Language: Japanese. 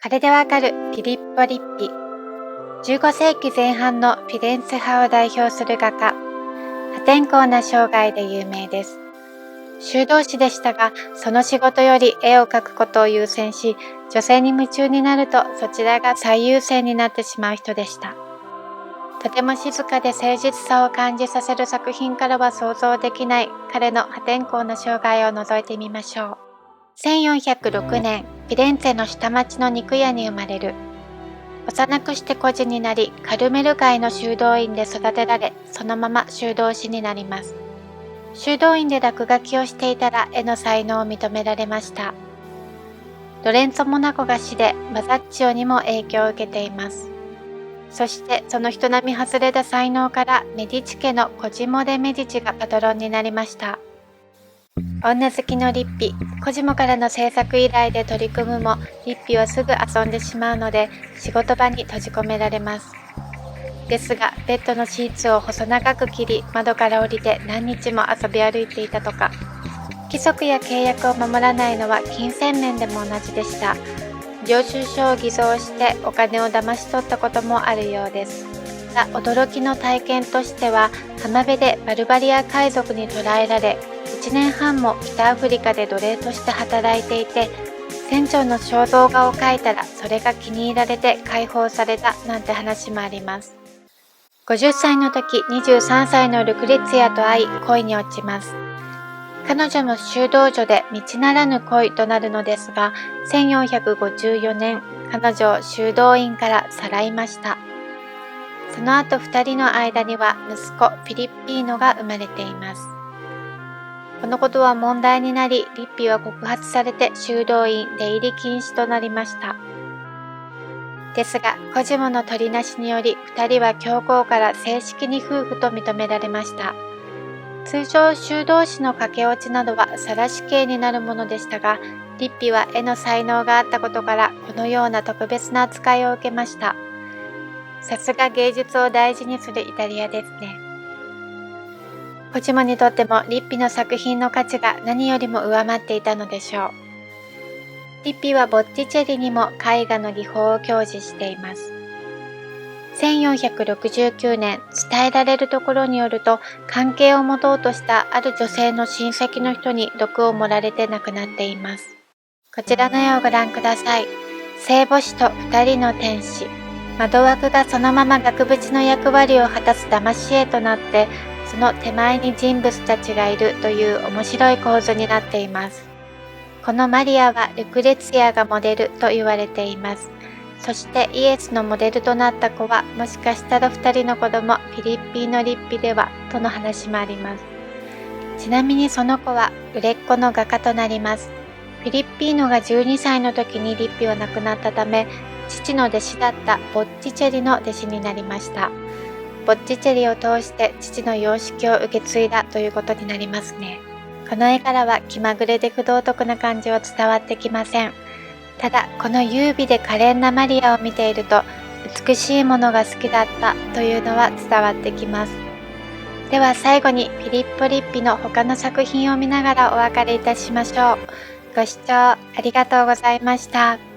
これでわかるフィリッポ・リッピ。15世紀前半のフィレンツェ派を代表する画家。破天荒な生涯で有名です。修道士でしたが、その仕事より絵を描くことを優先し、女性に夢中になるとそちらが最優先になってしまう人でした。とても静かで誠実さを感じさせる作品からは想像できない彼の破天荒な生涯を覗いてみましょう。1406年、フィレンツェの下町の肉屋に生まれる。幼くして孤児になり、カルメル会の修道院で育てられ、そのまま修道士になります。修道院で落書きをしていたら絵の才能を認められました。ロレンツォ・モナコが死で、マザッチオにも影響を受けています。そしてその人並み外れた才能からメディチ家のコジモ・デ・メディチがパトロンになりました。女好きのリッピ、コジモからの制作依頼で取り組むも、リッピはすぐ遊んでしまうので、仕事場に閉じ込められます。ですが、ベッドのシーツを細長く切り、窓から降りて何日も遊び歩いていたとか。規則や契約を守らないのは金銭面でも同じでした。領収書を偽造してお金を騙し取ったこともあるようです。驚きの体験としては、浜辺でバルバリア海賊に捕らえられ、1年半も北アフリカで奴隷として働いていて、船長の肖像画を描いたらそれが気に入られて解放されたなんて話もあります。50歳の時、23歳のルクレツィアと会い恋に落ちます。彼女も修道女で道ならぬ恋となるのですが、1454年、彼女を修道院からさらいました。その後2人の間には息子フィリッピーノが生まれています。このことは問題になり、リッピは告発されて修道院出入り禁止となりました。ですが、コジモの取りなしにより、2人は教皇から正式に夫婦と認められました。通常、修道士の駆け落ちなどは晒死刑になるものでしたが、リッピは絵の才能があったことから、このような特別な扱いを受けました。さすが芸術を大事にするイタリアですね。コジモにとってもリッピの作品の価値が何よりも上回っていたのでしょう。リッピはボッティチェリにも絵画の技法を享受しています。1469年、伝えられるところによると、関係を持とうとしたある女性の親戚の人に毒を盛られて亡くなっています。こちらの絵をご覧ください。聖母子と2人の天使。窓枠がそのまま額縁の役割を果たす騙し絵となって、その手前に人物たちがいるという面白い構図になっています。このマリアはルクレツィアがモデルと言われています。そしてイエスのモデルとなった子はもしかしたら2人の子供フィリッピーノ・リッピではとの話もあります。ちなみにその子は売れっ子の画家となります。フィリッピーノが12歳の時にリッピは亡くなったため、父の弟子だったボッティチェリの弟子になりました。ボッティチェリを通して父の様式を受け継いだということになりますね。この絵からは気まぐれで不道徳な感じは伝わってきません。ただ、この優美で可憐なマリアを見ていると、美しいものが好きだったというのは伝わってきます。では最後にフィリッポ・リッピの他の作品を見ながらお別れいたしましょう。ご視聴ありがとうございました。